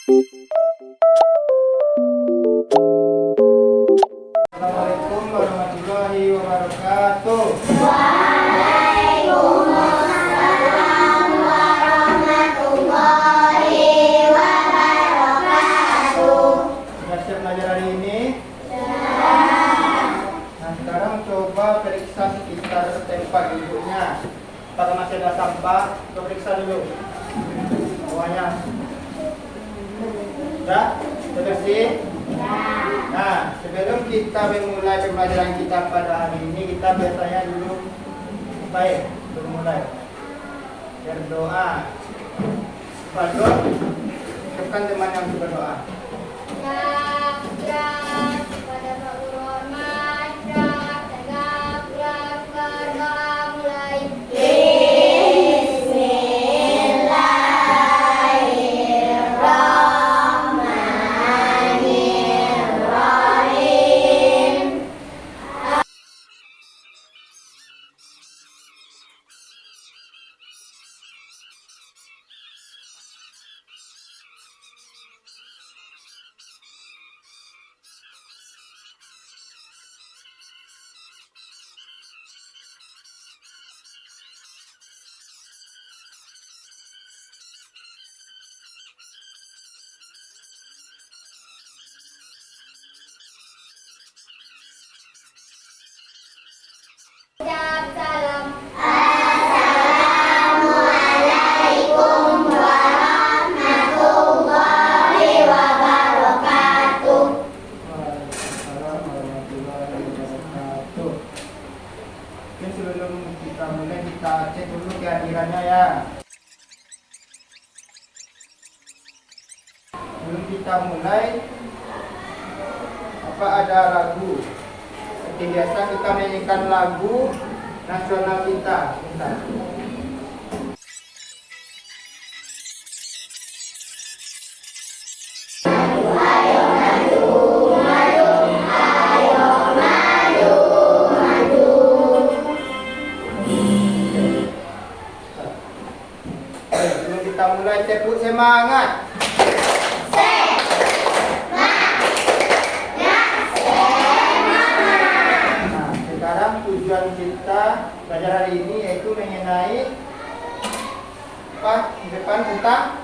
Assalamualaikum warahmatullahi wabarakatuh. Waalaikumsalam warahmatullahi wabarakatuh. Sudah siap belajar hari ini? Nah, sekarang coba periksa sekitar tempat duduknya. Apakah masih ada sampah? Coba periksa dulu bawahnya. Sudah? Sudah bersih? Nah, sebelum kita memulai pembelajaran kita pada hari ini, kita biasanya dulu baik bermulai berdoa. Berdoa, ucapkan teman yang berdoa. Kepada Pak Guru Hormat, tegap, berdoa mulai. Bismillahirrahmanirrahim. Ucap salam. Assalamualaikum warahmatullahi wabarakatuh. Waalaikumsalam warahmatullahi wabarakatuh. Oke, sebelum kita mulai, kita cek dulu kehadirannya ya. Sebelum kita mulai, apa ada lagu? Seperti biasa kita menyanyikan lagu nasional kita. Bentar. Sebelum kita mulai, tepuk semangat. Nah, sekarang tujuan kita belajar hari ini yaitu mengenai apa? Di depan tentang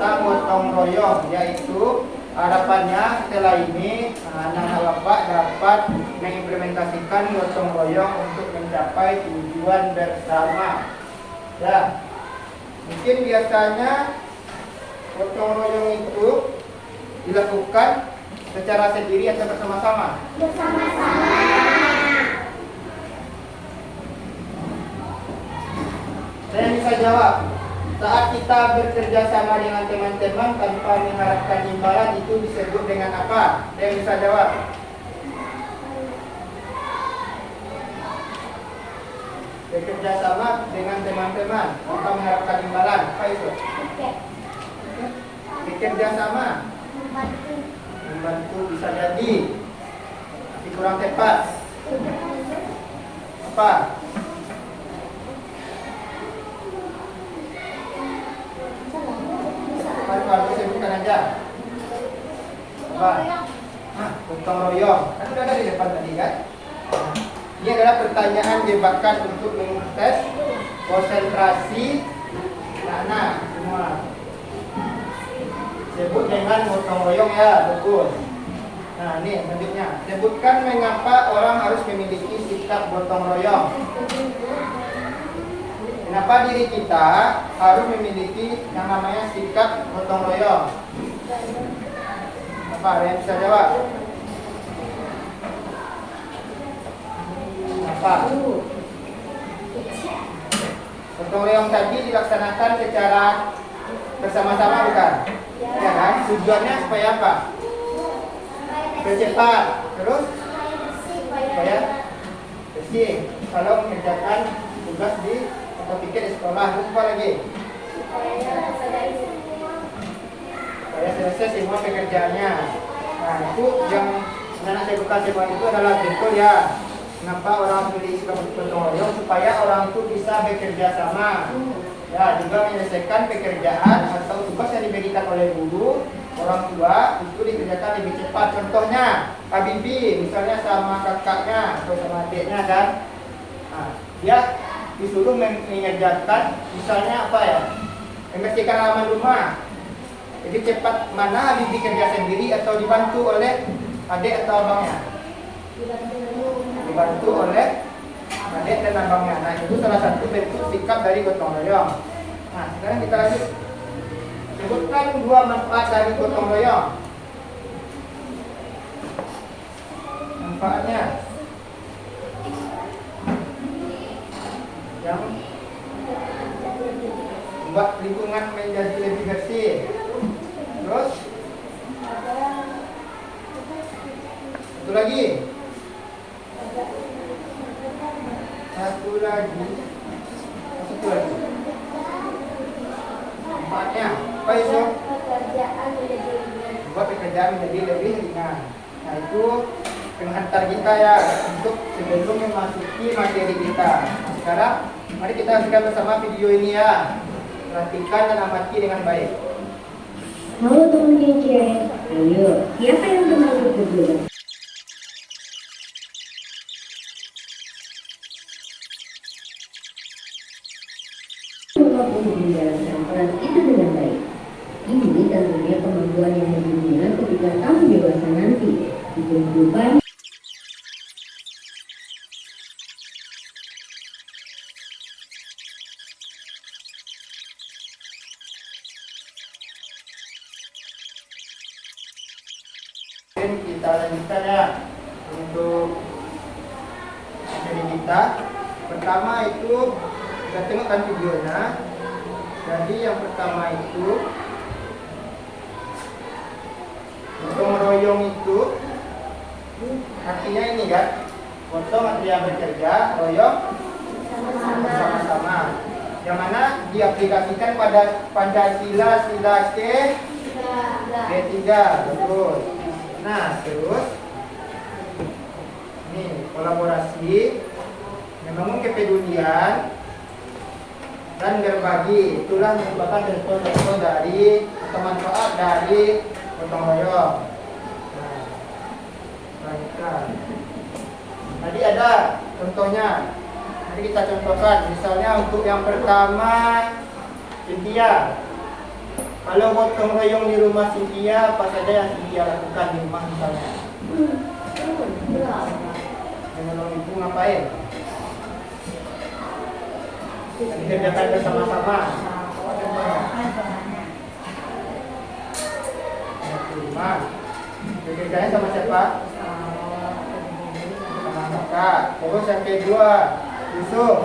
gotong royong, yaitu harapannya setelah ini anak-anak Bapak dapat mengimplementasikan gotong royong untuk mencapai tujuan bersama. Ya, mungkin biasanya gotong royong itu dilakukan secara sendiri atau bersama-sama. Bersama-sama. Saya bisa jawab. Saat kita bekerja sama dengan teman-teman tanpa mengharapkan imbalan, itu disebut dengan apa? Saya bisa jawab. Bekerja sama dengan teman-teman tanpa mengharapkan imbalan. Apa itu? Bekerja sama. Membantu bisa jadi, tapi kurang tepat. Apa? Kalau sebutkan aja. Apa? Gotong royong. Kan sudah ada di depan tadi kan? Nah, ini adalah pertanyaan jebakan untuk mengetes konsentrasi anak-anak semua. Sebut dengan gotong royong ya, bagus. Nah, ini selanjutnya. Sebutkan mengapa orang harus memiliki sikap gotong royong. Kenapa diri kita harus memiliki yang namanya sikap gotong royong? Apa? Ada yang bisa jawab? Apa? Gotong royong tadi dilaksanakan secara bersama-sama bukan? Ya kan? Tujuannya supaya apa? Bercepat. Terus? Supaya bersih. Kalau mengerjakan tugas di atau tiket di sekolah, terus apa lagi? Supaya selesai semua pekerjaannya. Nah, itu yang anak saya buka semua itu adalah betul ya. Kenapa orang memiliki sikap gotong royong? Supaya orang itu bisa bekerja sama. Ya, juga menyelesaikan pekerjaan atau tugas yang diberikan diberikan oleh guru, orang tua itu dikerjakan lebih cepat. Contohnya Habibie misalnya sama kakaknya atau sama adiknya kan, nah, dia disuruh mengerjakan misalnya apa ya, membersihkan halaman rumah. Jadi cepat mana Habibie kerja sendiri atau dibantu oleh adik atau abangnya? Dibantu oleh adik dan abangnya. Nah itu salah satu bentuk sikap dari gotong royong. Nah sekarang kita lanjut. Sebutkan 2 manfaat dari gotong royong. Manfaatnya yang membuat lingkungan menjadi lebih bersih. Terus satu lagi. Satu lagi. Manfaatnya apa itu? Membuat pekerjaan menjadi lebih ringan. Nah itu penghantar kita ya untuk sebelum memasuki materi kita. Nah, sekarang mari kita saksikan bersama video ini ya. Perhatikan dan amati dengan baik. Halo teman kece, ayo siapa yang bermaksud berdua? Untuk menjalankan peran itu dengan baik. Ini tentunya kemampuan yang didunia ketika kamu dewasa nanti. Kehidupan Kita lanjutkan ya untuk materi kita. Pertama itu kita tengokkan videonya. Jadi yang pertama itu gotong royong itu artinya ini kan, gotong artinya bekerja, royong bersama-sama. Yang mana diaplikasikan pada Pancasila sila K3, betul. Nah, terus ini kolaborasi, membangun kepedulian dan berbagi. Itulah merupakan contoh-contoh dari atau manfaat dari gotong royong. Nah, lanjutkan. Tadi ada contohnya. Nanti kita contohkan. Misalnya untuk yang pertama, Cynthia. Kalau gotong royong di rumah Cynthia, apa saja yang Cynthia lakukan di rumah misalnya? Menolong ibu ngapain? Dikerjakan bersama-sama. Rumah. Bekerjanya sama siapa? Sama kakak. Terus yang kedua, Yusuf.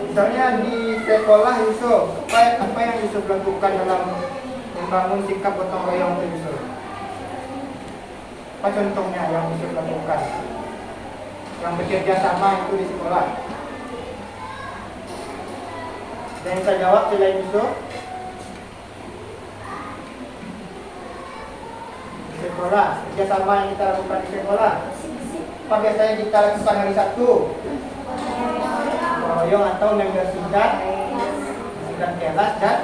Misalnya di sekolah Yusuf, apa yang Yusuf lakukan dalam membangun sikap gotong royong itu Yusuf? Apa contohnya yang Yusuf lakukan? Yang bekerja sama itu di sekolah. Dan yang saya jawab selain Yusuf? Di sekolah, kerjasama yang kita lakukan di sekolah. Apa biasanya kita lakukan hari Sabtu? Royong atau membersihkan kelas dan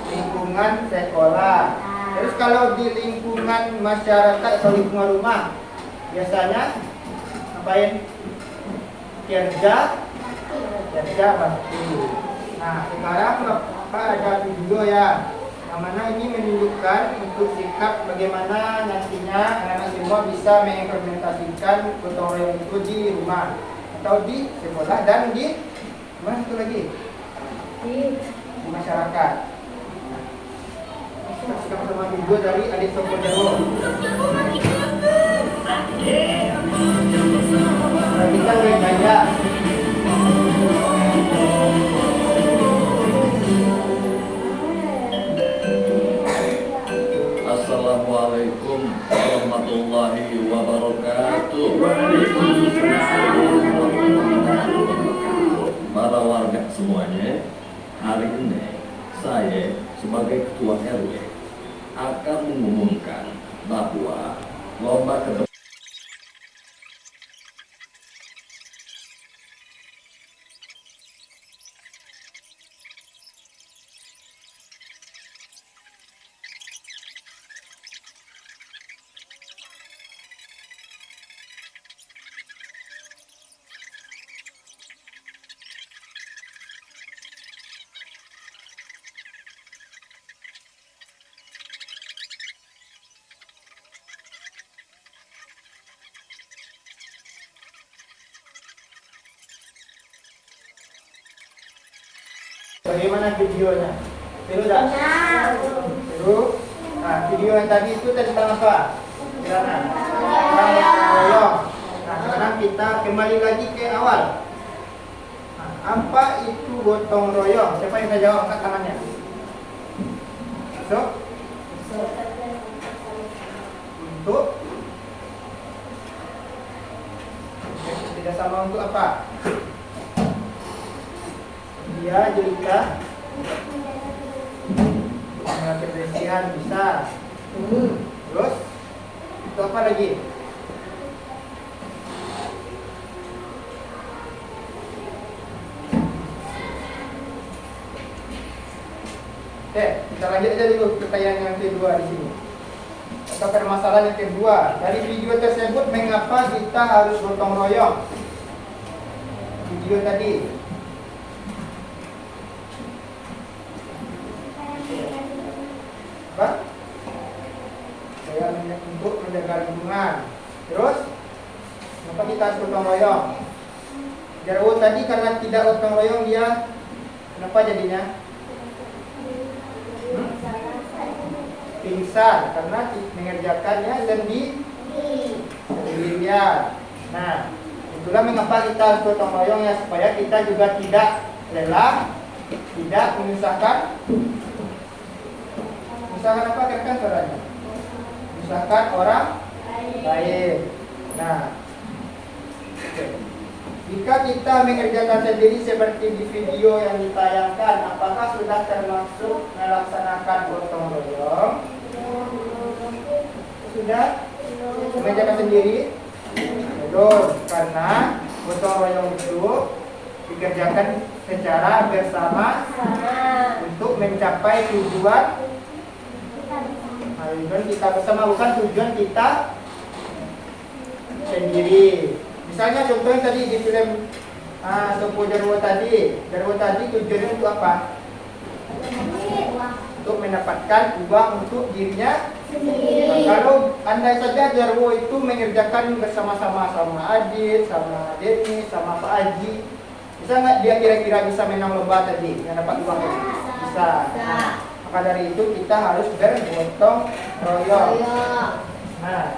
lingkungan sekolah. Terus kalau di lingkungan masyarakat atau lingkungan rumah, biasanya ngapain? Kerja bakti. Nah sekarang Bapak ada video ya, yang mana ini menunjukkan untuk sikap bagaimana nantinya anak-anak semua bisa mengimplementasikan gotong royong itu di rumah atau di sekolah dan di mana itu lagi? Di masyarakat. Kita saksikan bersama video dari Adik Soko Jawa. Perhatikan gaya. Assalamualaikum warahmatullahi wabarakatuh. Para warga semuanya, hari ini saya sebagai ketua RW akan mengumumkan bahwa lomba ke Bagaimana videonya? Seru tak? Seru. Nah, video yang tadi itu tentang apa? Tentang royong. Nah, sekarang kita kembali lagi ke awal. Nah, apa itu gotong royong? Siapa yang bisa jawab? Angkat tangannya. So, untuk tidak sama untuk apa? Dia Jelika mengenai kebersihan bisa. Terus itu apa lagi? Oke, kita lanjut aja dulu pertanyaan yang kedua di sini. Atau permasalahan yang kedua. Dari video tersebut, mengapa kita harus gotong royong? Video tadi. Apa? Untuk menjaga lingkungan. Terus, kenapa kita harus gotong royong? Jarwo tadi karena tidak gotong royong dia, kenapa jadinya? Pingsan karena mengerjakannya sendirian. Nah, itulah mengapa kita harus gotong royong ya, supaya kita juga tidak lelah, tidak menyusahkan. Menyusahkan apa kan suaranya? Menyusahkan orang lain. Nah, jika kita mengerjakan sendiri seperti di video yang ditayangkan, apakah sudah termasuk melaksanakan gotong royong? Sudah mengerjakan sendiri? Belum, karena gotong royong itu dikerjakan secara bersama untuk mencapai tujuan. Tujuan kita bersama, bukan tujuan kita sendiri. Misalnya contohnya tadi di film Sopo Jarwo tadi tujuannya untuk apa? Untuk mendapatkan uang untuk dirinya sendiri. Nah, kalau andai saja Jarwo itu mengerjakan bersama-sama sama Adit, sama Denny, sama Pak Haji, bisa nggak dia kira-kira bisa menang lomba tadi yang dapat uang tadi? Bisa. Nah, maka dari itu kita harus bergotong royong. Nah,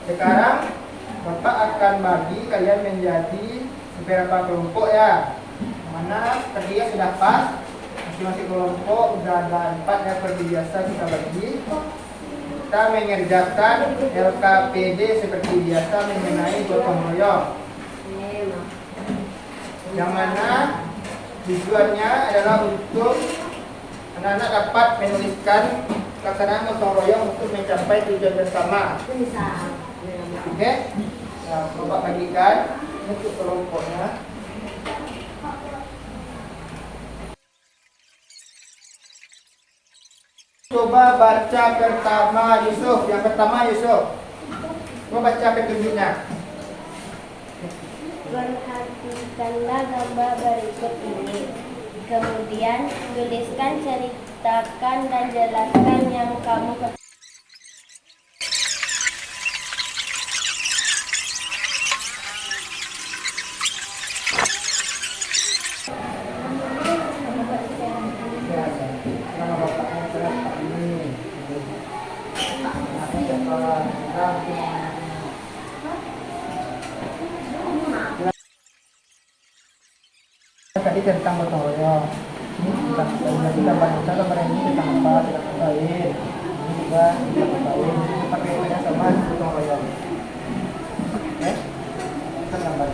sekarang Bapak akan bagi kalian menjadi beberapa kelompok ya. Mana tadi sudah pas, masing-masing kelompok udah ada 4 ya, seperti biasa kita bagi. Kita mengerjakan LKPD seperti biasa mengenai gotong royong. Yang mana tujuannya adalah untuk anak-anak dapat menuliskan pelaksanaan gotong royong untuk mencapai tujuan bersama. Oke? Nah, Bapak bagikan untuk kelompoknya. Coba baca pertama Yusuf. Yang pertama Yusuf. Coba baca petunjuknya. Perhatikanlah gambar berikut ini. Kemudian tuliskan, ceritakan, dan jelaskan yang kamu ketahui. Nama bapaknya adalah Pak ini. Anaknya siapa? Tadi tentang gotong royong. Ini tentang gambar ini tentang apa? Tidak ketahui. Ini juga tidak ketahui. Ini pakai kaitannya sama gotong royong. Oke? Kita gambar.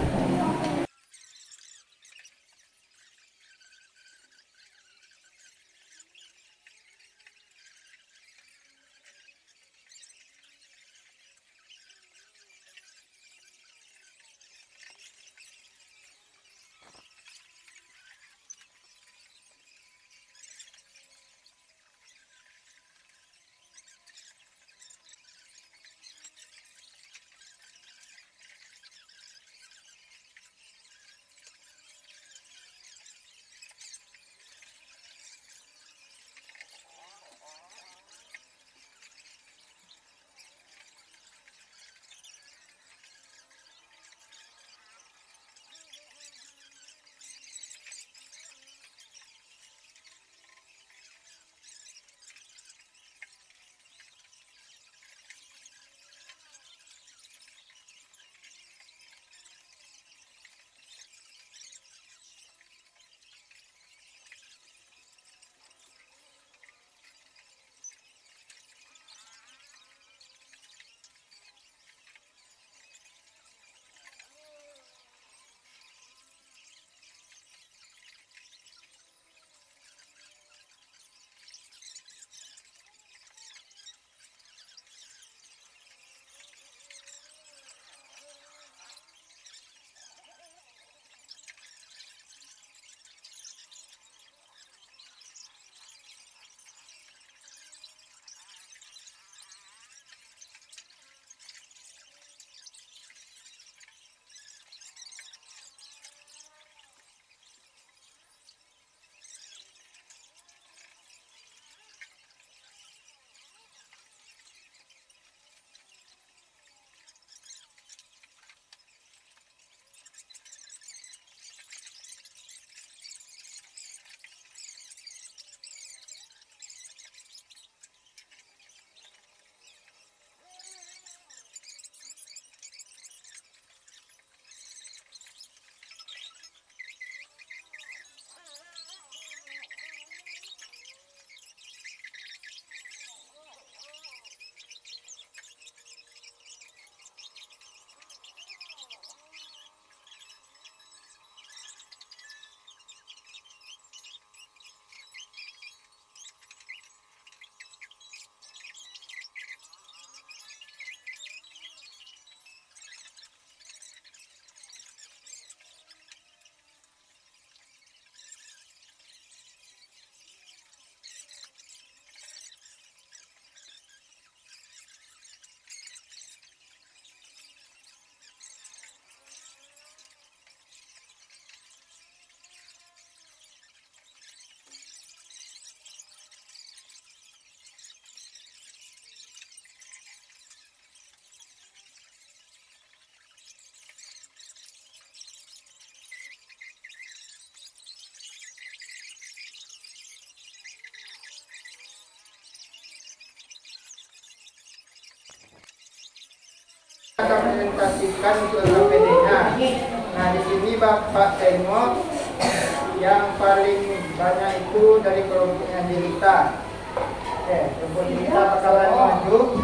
implementasikan untuk LKPD-nya. Nah, di sini Bapak tengok yang paling banyak itu dari kelompoknya Jelita. Oke, kelompok Jelita bakalan maju.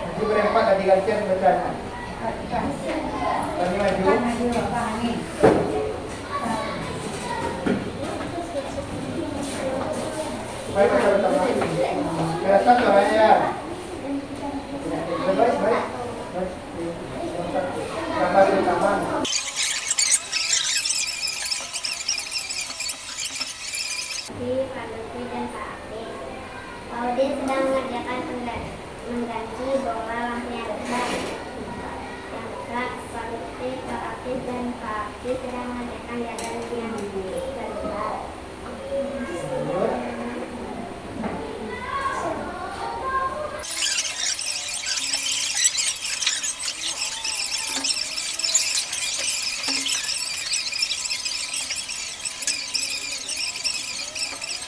Nanti berempat tadi gantian bacanya. Kami maju. Baik, pertama. Kelihatan suaranya ya? Baik, baik. Gambar di taman. Pak Lutfi dan Pak Ati. Pak Udin sedang mengerjakan mengganti bola lampunya rusak. Yang rusak, Pak Lutfi, Pak Ati dan Pak Ati sedang mengerjakan jalan yang rusak.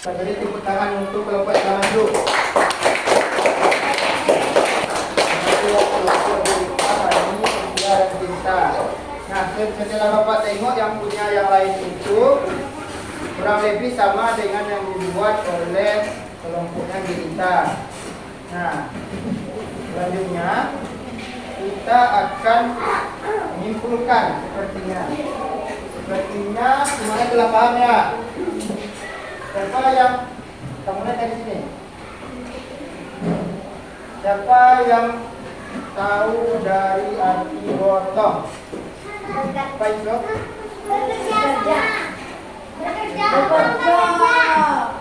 Beri tepuk tangan untuk kelompok yang maju. Nah, setelah Bapak tengok yang punya yang lain itu kurang lebih sama dengan yang dibuat oleh kelompoknya Gita. Nah, selanjutnya kita akan menyimpulkan sepertinya. Semuanya telah paham ya? Siapa yang kita mulai dari sini? Siapa yang tahu dari arti gotong? Apa itu?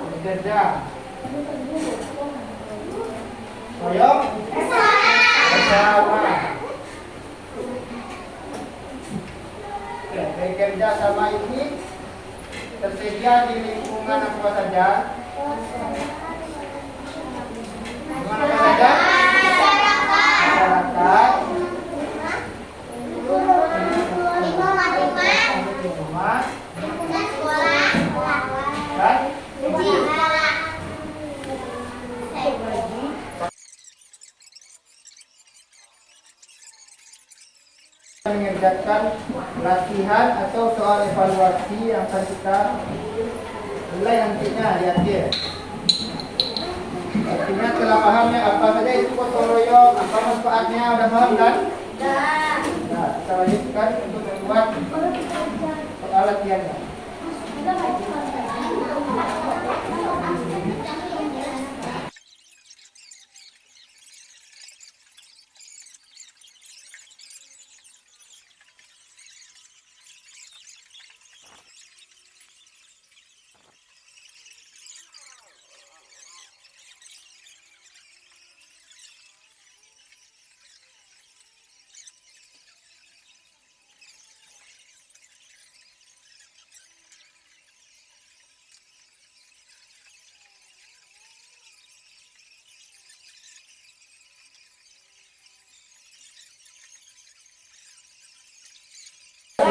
Bekerja. Koyok? Bersama. Bekerja sama ini tersedia di lingkungan apa saja? Lingkungan apa saja? Masyarakat, rumah, dan mengerjakan latihan atau soal evaluasi yang akan kita mulai nantinya di akhir. Artinya telah pahamnya apa saja itu gotong royong, apa manfaatnya, udah paham kan? Nah, kita lanjutkan untuk membuat soal latihannya.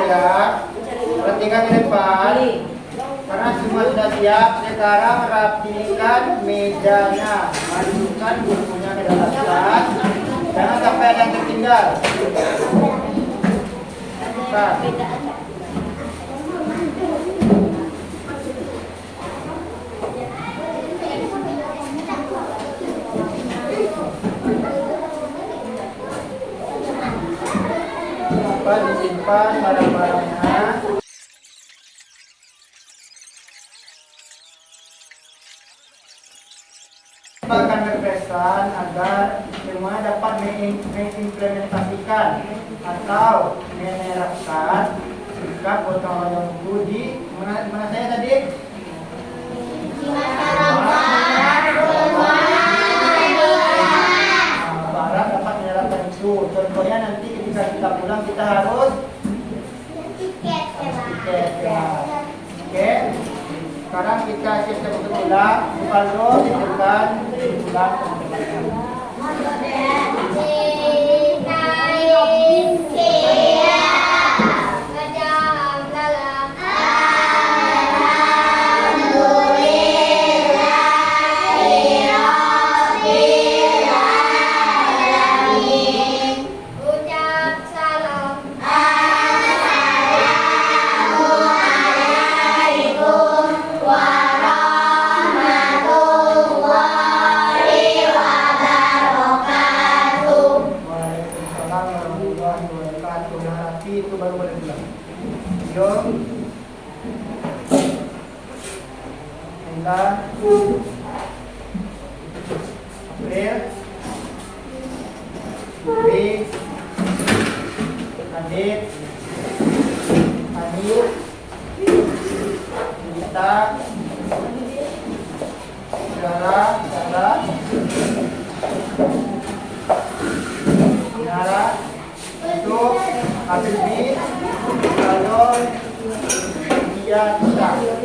Ya, perhatikan ke depan. Karena semua sudah siap, sekarang rapikan mejanya, masukkan bukunya ke dalam tas. Jangan sampai ada yang tertinggal. Nah. Disimpan barang-barangnya. Akan berpesan agar semua dapat mengimplementasikan atau menerapkan sikap gotong royong itu di mana saya tadi? Barat dapat menerapkan itu. Contohnya nanti ketika kita pulang kita harus tiket ya. Oke. Sekarang kita siap-siap untuk pulang. Paldo ditekan pulang ke tempatnya. Ucap salam Adil, Bi, Adit, Adit, Dita, Dara, Nara, itu Abilbi, Kalon, Dia, Kita.